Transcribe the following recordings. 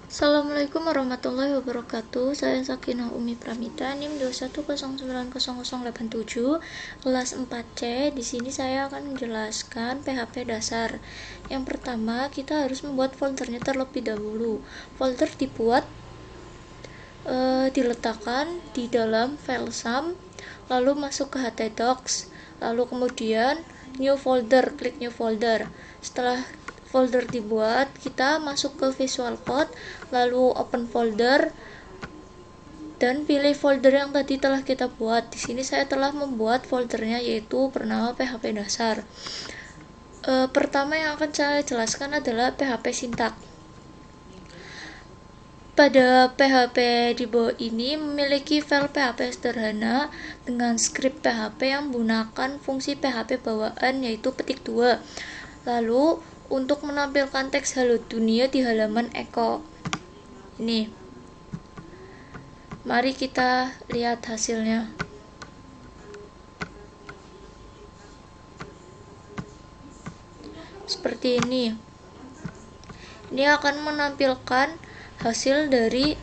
Assalamualaikum warahmatullahi wabarakatuh. Saya Sakinah Umi Pramita, NIM 210900087, kelas 4C. Di sini saya akan menjelaskan PHP dasar. Yang pertama, kita harus membuat foldernya terlebih dahulu. Folder dibuat diletakkan di dalam file sum, lalu masuk ke htdocs, lalu kemudian new folder, klik new folder. Setelah folder dibuat, kita masuk ke Visual Code, lalu open folder dan pilih folder yang tadi telah kita buat. Di sini saya telah membuat foldernya, yaitu bernama PHP dasar. Pertama yang akan saya jelaskan adalah PHP syntax. Pada PHP di bawah ini memiliki file PHP sederhana dengan skrip PHP yang menggunakan fungsi PHP bawaan, yaitu petik 2. Lalu untuk menampilkan teks halo dunia di halaman echo ini, mari kita lihat hasilnya. Seperti ini. Ini akan menampilkan hasil dari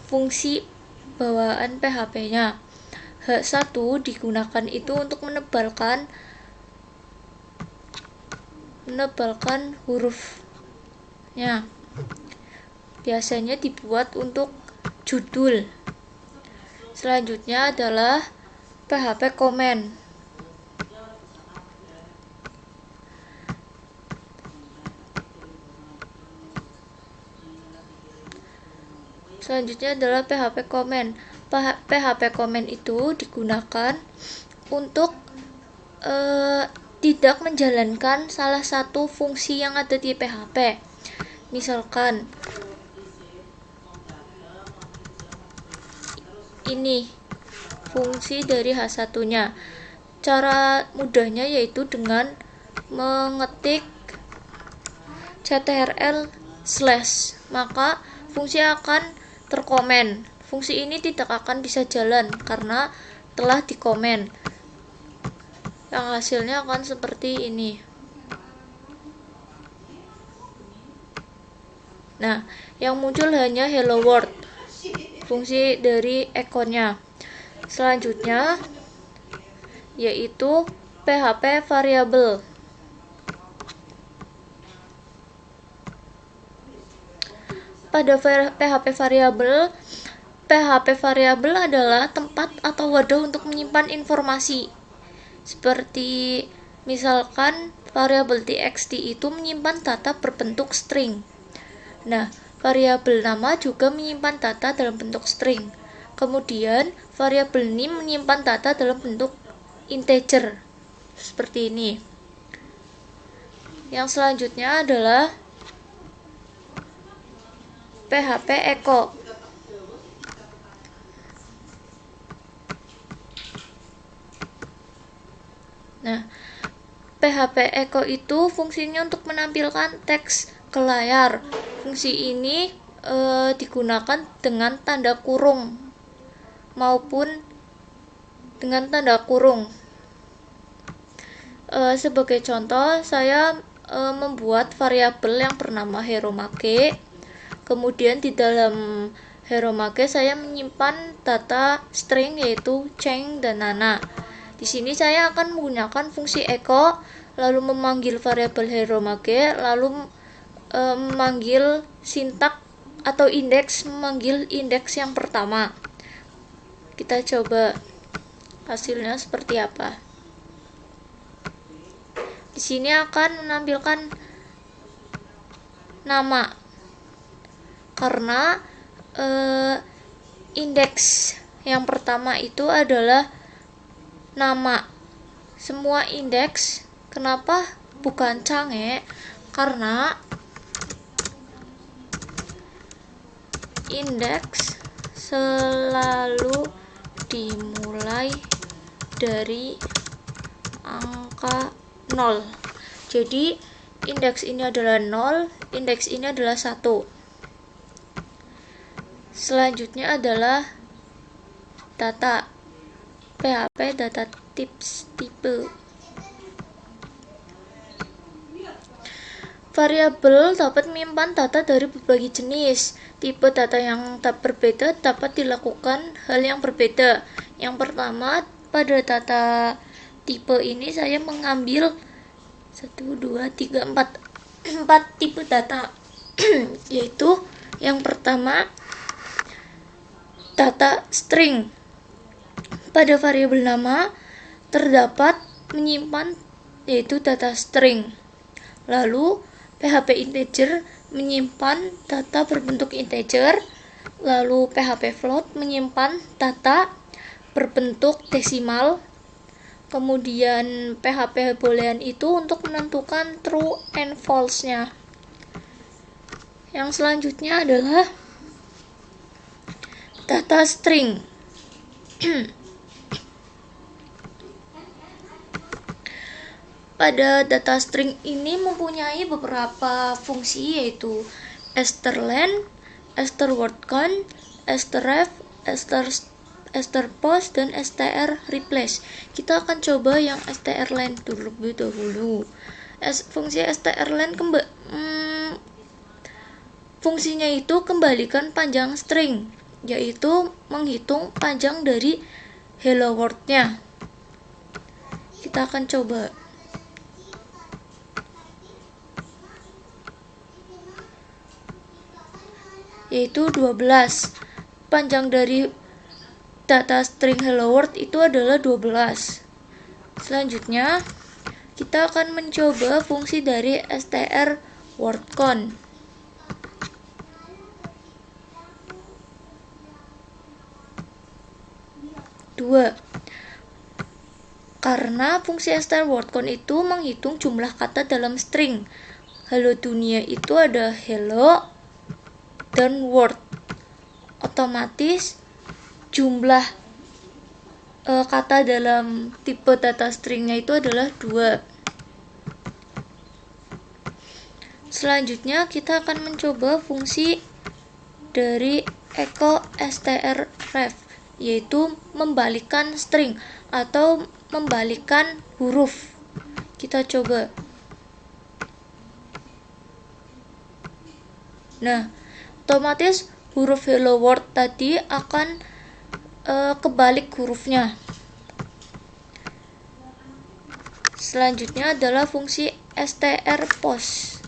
fungsi bawaan PHP-nya. H1 digunakan itu untuk menebalkan hurufnya. Biasanya dibuat untuk judul. Selanjutnya adalah PHP comment. Selanjutnya adalah PHP comment. PHP comment itu digunakan untuk tidak menjalankan salah satu fungsi yang ada di PHP. Misalkan ini fungsi dari H1-nya. Cara mudahnya yaitu dengan mengetik ctrl/, maka fungsi akan terkomen. Fungsi ini tidak akan bisa jalan karena telah dikomen. Yang hasilnya akan seperti ini. Nah, yang muncul hanya hello world, fungsi dari echo-nya. Selanjutnya yaitu PHP variable. Pada PHP variabel adalah tempat atau wadah untuk menyimpan informasi. Seperti misalkan variabel txt itu menyimpan data berbentuk string. Nah, variabel nama juga menyimpan data dalam bentuk string. Kemudian variabel name menyimpan data dalam bentuk integer. Seperti ini. Yang selanjutnya adalah PHP echo. Nah, PHP echo itu fungsinya untuk menampilkan teks ke layar. Fungsi ini digunakan dengan tanda kurung maupun dengan tanda kurung. Sebagai contoh, saya membuat variabel yang bernama HeroMage. Kemudian di dalam HeroMage saya menyimpan data string yaitu Cheng dan Nana. Di sini saya akan menggunakan fungsi echo, lalu memanggil variabel HeroMage, lalu memanggil sintak atau indeks, memanggil indeks yang pertama. Kita coba hasilnya seperti apa. Di sini akan menampilkan nama karena indeks yang pertama itu adalah nama. Semua indeks, kenapa bukan cange? Karena indeks selalu dimulai dari angka 0. Jadi indeks ini adalah 0, indeks ini adalah 1. Selanjutnya adalah data. PHP data tipe. Variabel dapat menyimpan data dari berbagai jenis. Tipe data yang berbeda dapat dilakukan hal yang berbeda. Yang pertama, pada data tipe ini saya mengambil 4 tipe data. Yaitu yang pertama, data string. Pada variabel nama terdapat menyimpan yaitu data string. Lalu PHP integer menyimpan data berbentuk integer, lalu PHP float menyimpan data berbentuk desimal. Kemudian PHP boolean itu untuk menentukan true and false-nya. Yang selanjutnya adalah data string. Pada data string ini mempunyai beberapa fungsi, yaitu strlen, strwordCount, strref, strpost, dan strreplace. Kita akan coba yang strlen terlebih dahulu. Fungsi strlen fungsinya itu kembalikan panjang string, yaitu menghitung panjang dari hello world-nya. Kita akan coba. Yaitu 12. Panjang dari data string hello world itu adalah 12. Selanjutnya, kita akan mencoba fungsi dari strwordCount. Karena fungsi strwordCount itu menghitung jumlah kata dalam string. Halo dunia itu ada hello dan world. Otomatis jumlah kata dalam tipe data stringnya itu adalah 2. Selanjutnya kita akan mencoba fungsi dari echo strref, yaitu membalikkan string atau membalikkan huruf. Kita coba. Nah, otomatis huruf hello world tadi akan kebalik hurufnya. Selanjutnya adalah fungsi strpost.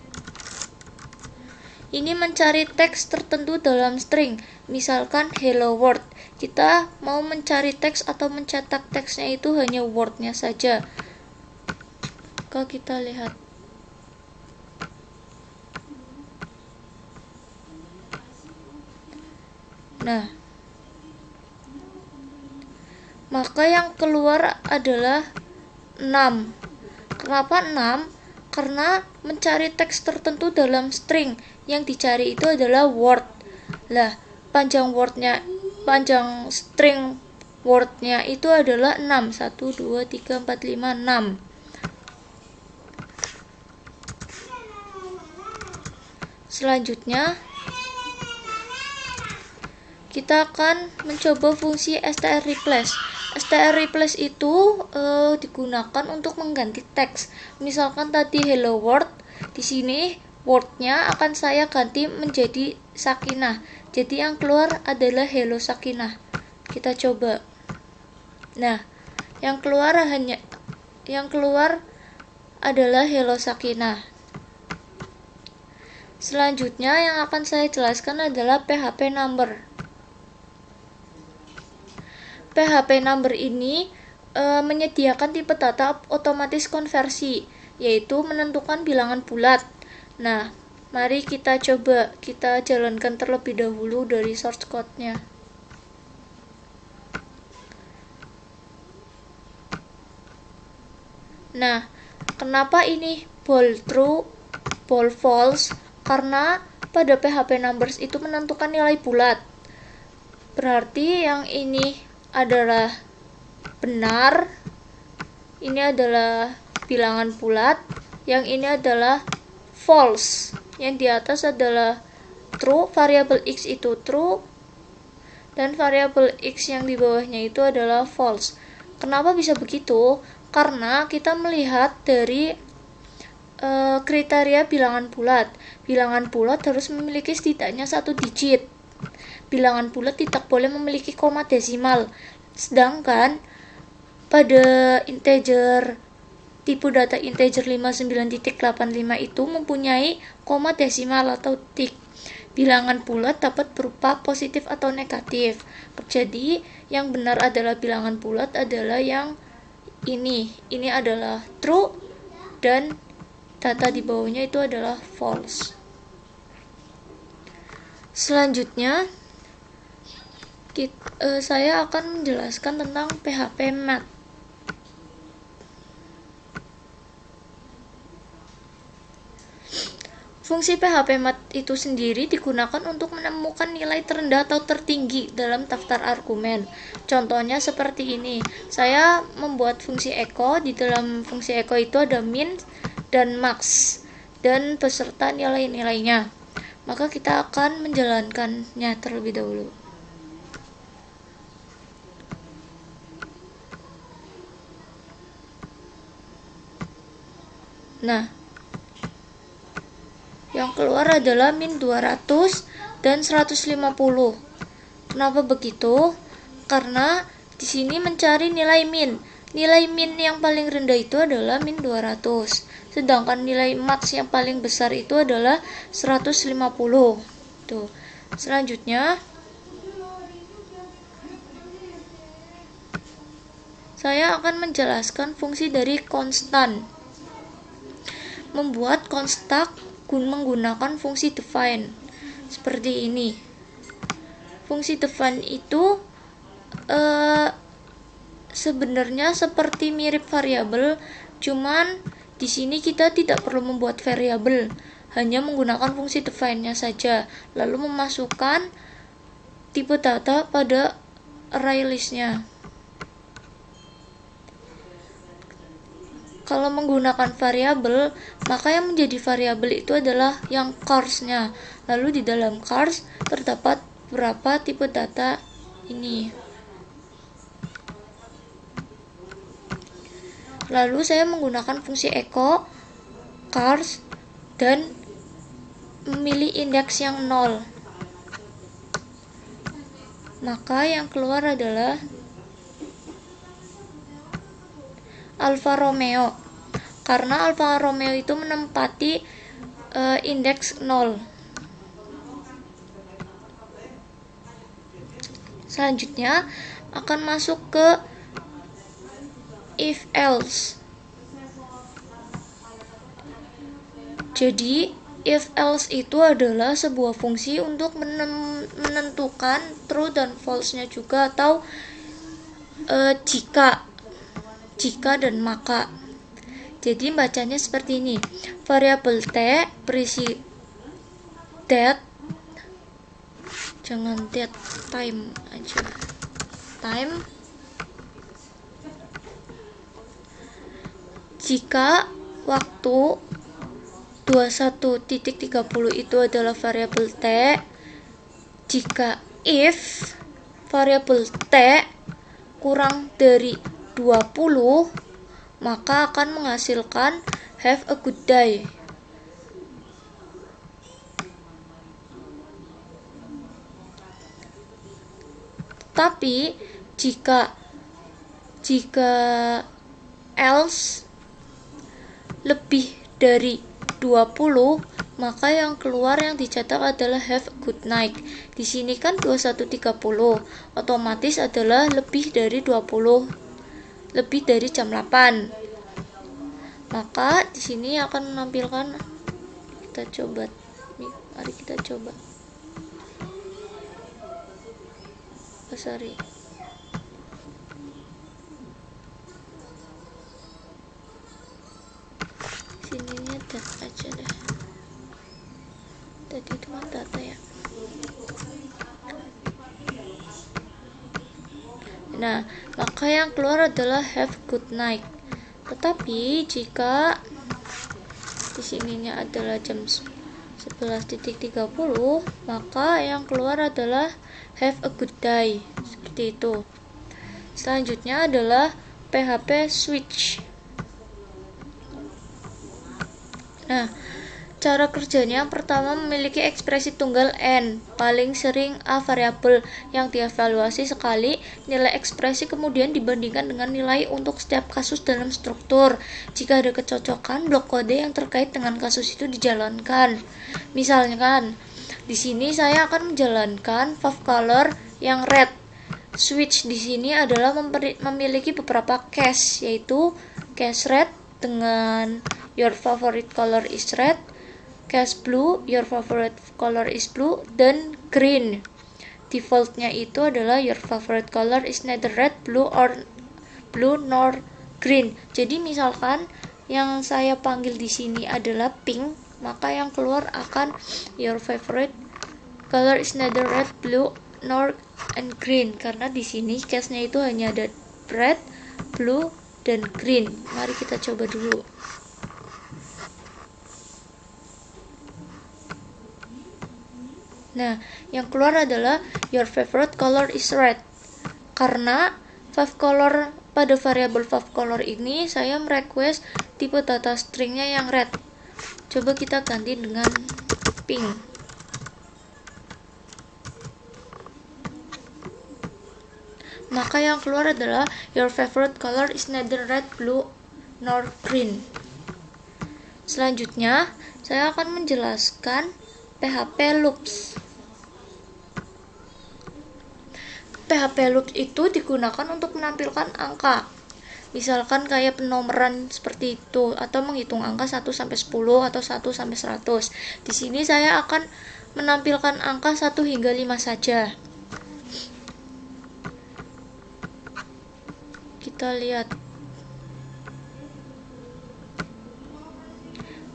Ini mencari teks tertentu dalam string, misalkan hello world. Kita mau mencari teks atau mencetak teksnya itu hanya word-nya saja. Kalau kita lihat. Nah, maka yang keluar adalah 6. Kenapa 6? Karena mencari teks tertentu dalam string, yang dicari itu adalah word. Lah, panjang string word-nya itu adalah 6. 1, 2, 3, 4, 5, 6. Selanjutnya, kita akan mencoba fungsi strreplace. Strreplace itu digunakan untuk mengganti teks. Misalkan tadi hello world, di sini word-nya akan saya ganti menjadi Sakinah. Jadi yang keluar adalah hello Sakinah. Kita coba. Nah, yang keluar adalah hello Sakinah. Selanjutnya yang akan saya jelaskan adalah PHP number. PHP number ini menyediakan tipe data otomatis konversi, yaitu menentukan bilangan bulat. Nah, mari kita coba, kita jalankan terlebih dahulu dari source code-nya. Nah, kenapa ini bold true, bold false? Karena pada PHP numbers itu menentukan nilai bulat. Berarti yang ini adalah benar, ini adalah bilangan bulat, yang ini adalah false, yang di atas adalah true, variabel x itu true, dan variabel x yang di bawahnya itu adalah false. Kenapa bisa begitu? Karena kita melihat dari kriteria bilangan bulat. Bilangan bulat harus memiliki setidaknya 1 digit. Bilangan bulat tidak boleh memiliki koma desimal. Sedangkan pada integer tipe data integer 59.85 itu mempunyai koma desimal atau tik. Bilangan bulat dapat berupa positif atau negatif. Jadi yang benar adalah bilangan bulat adalah yang ini. Ini adalah true dan data di bawahnya itu adalah false. Selanjutnya saya akan menjelaskan tentang PHP Math. Fungsi PHP Math itu sendiri digunakan untuk menemukan nilai terendah atau tertinggi dalam daftar argumen. Contohnya seperti ini. Saya membuat fungsi echo. Di dalam fungsi echo itu ada min dan max dan beserta nilai-nilainya. Maka kita akan menjalankannya terlebih dahulu. Nah, yang keluar adalah min 200 dan 150. Kenapa begitu? Karena di sini mencari nilai min. Nilai min yang paling rendah itu adalah min 200. Sedangkan nilai max yang paling besar itu adalah 150. Tuh. Selanjutnya saya akan menjelaskan fungsi dari konstan. Membuat konstan menggunakan fungsi define. Seperti ini. Fungsi define itu sebenarnya seperti mirip variabel, cuman di sini kita tidak perlu membuat variabel, hanya menggunakan fungsi define-nya saja, lalu memasukkan tipe data pada array list-nya. Kalau menggunakan variabel, maka yang menjadi variabel itu adalah yang chars-nya. Lalu di dalam chars terdapat beberapa tipe data ini. Lalu saya menggunakan fungsi echo, chars, dan memilih indeks yang 0. Maka yang keluar adalah Alfa Romeo. Karena Alfa Romeo itu menempati indeks 0. Selanjutnya akan masuk ke if else. Jadi if else itu adalah sebuah fungsi untuk menentukan true dan false-nya juga, atau jika dan maka. Jadi bacanya seperti ini. Variabel T berisi date, jangan date, time aja. Time jika waktu 21.30 itu adalah variabel T. Jika if variabel T kurang dari 20, maka akan menghasilkan have a good day. Tapi jika else lebih dari 20, maka yang keluar yang dicetak adalah have a good night. Di sini kan 21.30, otomatis adalah lebih dari 20, lebih dari jam 8. Maka di sini akan menampilkan, kita coba. Mari kita coba. Sorry. Sininya data aja deh. Tadi itu kan data ya. Nah, maka yang keluar adalah have good night. Tetapi jika di sininya adalah jam 11.30, maka yang keluar adalah have a good day. Seperti itu. Selanjutnya adalah PHP switch. Nah, cara kerjanya yang pertama memiliki ekspresi tunggal n, paling sering a variabel yang dievaluasi sekali. Nilai ekspresi kemudian dibandingkan dengan nilai untuk setiap kasus dalam struktur. Jika ada kecocokan, blok kode yang terkait dengan kasus itu dijalankan. Misalkan, di sini saya akan menjalankan favcolor yang red. Switch di sini adalah memiliki beberapa case, yaitu case red dengan your favorite color is red, case blue, your favorite color is blue, dan green. Defaultnya itu adalah your favorite color is neither red, blue nor green. Jadi misalkan yang saya panggil di sini adalah pink, maka yang keluar akan your favorite color is neither red, blue nor and green, karena di sini case-nya itu hanya ada red, blue, dan green. Mari kita coba dulu. Nah, yang keluar adalah your favorite color is red. Karena favcolor pada variabel favcolor ini saya merequest tipe data stringnya yang red. Coba kita ganti dengan pink. Maka yang keluar adalah your favorite color is neither red, blue, nor green. Selanjutnya, saya akan menjelaskan PHP loops. PHP loops itu digunakan untuk menampilkan angka. Misalkan kayak penomoran seperti itu, atau menghitung angka 1 sampai 10 atau 1 sampai 100. Di sini saya akan menampilkan angka 1 hingga 5 saja. Kita lihat.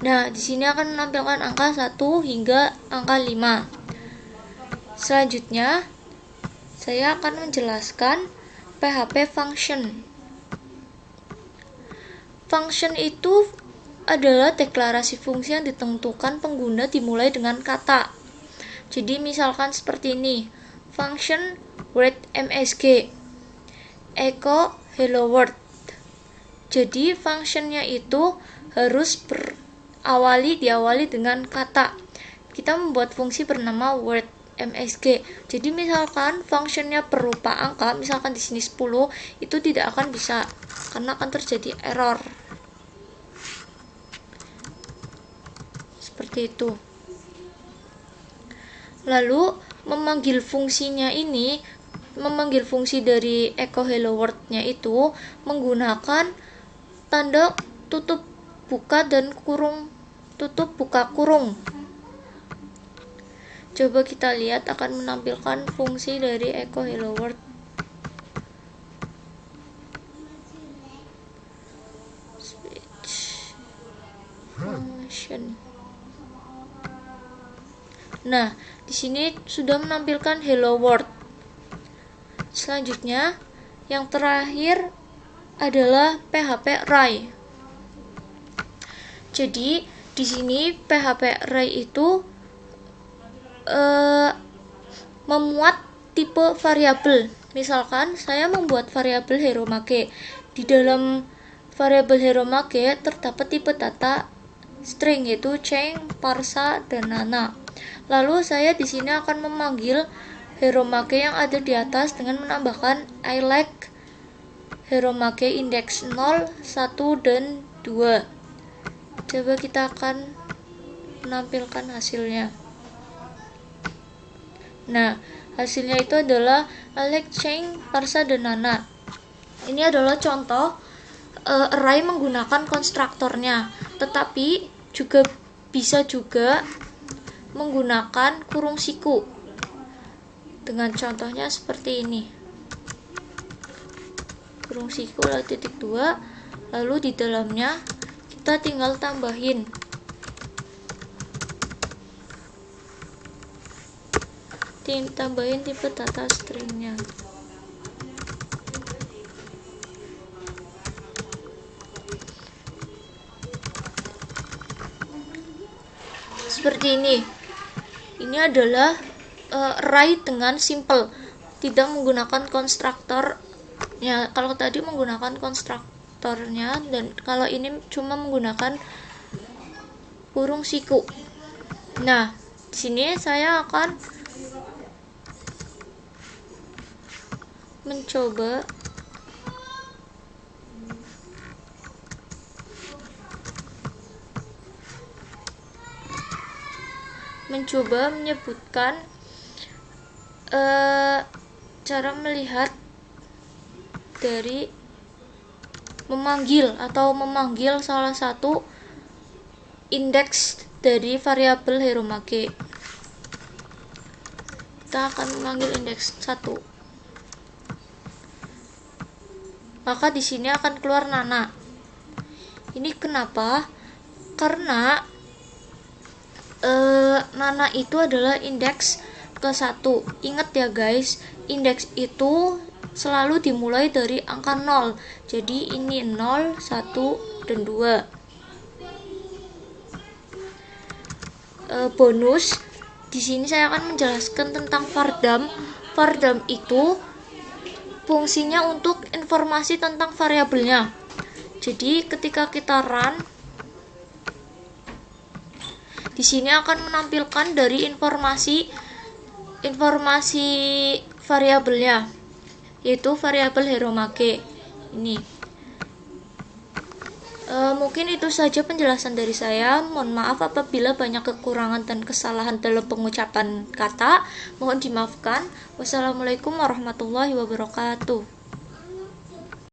Nah, di sini akan menampilkan angka 1 hingga angka 5. Selanjutnya, saya akan menjelaskan PHP function. Function itu adalah deklarasi fungsi yang ditentukan pengguna dimulai dengan kata. Jadi misalkan seperti ini, function read msg echo hello world. Jadi functionnya itu harus diawali dengan kata. Kita membuat fungsi bernama word msg. Jadi misalkan functionnya berupa angka, misalkan di sini 10, itu tidak akan bisa karena akan terjadi error. Seperti itu. Lalu memanggil fungsinya ini, memanggil fungsi dari echo hello world-nya itu menggunakan tanda tutup buka dan kurung, tutup buka kurung. Coba kita lihat akan menampilkan fungsi dari echo hello world. Switch function. Nah, di sini sudah menampilkan hello world. Selanjutnya, yang terakhir adalah PHP array. Jadi, di sini PHP array itu memuat tipe variabel. Misalkan saya membuat variabel HeroMage. Di dalam variabel HeroMage terdapat tipe data string, yaitu Cheng, Parsa, dan Nana. Lalu saya di sini akan memanggil HeroMage yang ada di atas dengan menambahkan I like HeroMage index 0, 1, dan 2. Coba kita akan menampilkan hasilnya. Nah, hasilnya itu adalah I like Cheng, Parsa, dan Nana. Ini adalah contoh array menggunakan konstruktornya, tetapi juga bisa juga menggunakan kurung siku. Dengan contohnya seperti ini. Kurung siku lalu titik 2, lalu di dalamnya kita tinggal tambahin tipe data stringnya. Seperti ini. Ini adalah array dengan simple, tidak menggunakan konstruktornya. Kalau tadi menggunakan konstruktornya, dan kalau ini cuma menggunakan kurung siku. Nah, di sini saya akan mencoba menyebutkan cara melihat dari memanggil salah satu indeks dari variabel Hiromake. Kita akan memanggil indeks 1. Maka di sini akan keluar Nana. Ini kenapa? Karena Nana itu adalah indeks ke-1. Ingat ya guys, indeks itu selalu dimulai dari angka 0. Jadi ini 0, 1, dan 2. Bonus, di sini saya akan menjelaskan tentang Vardam. Vardam itu fungsinya untuk informasi tentang variabelnya. Jadi ketika kita run, di sini akan menampilkan dari informasi variabelnya, yaitu variabel Hiromake ini. Mungkin itu saja penjelasan dari saya. Mohon maaf apabila banyak kekurangan dan kesalahan dalam pengucapan kata. Mohon dimaafkan. Wassalamualaikum warahmatullahi wabarakatuh.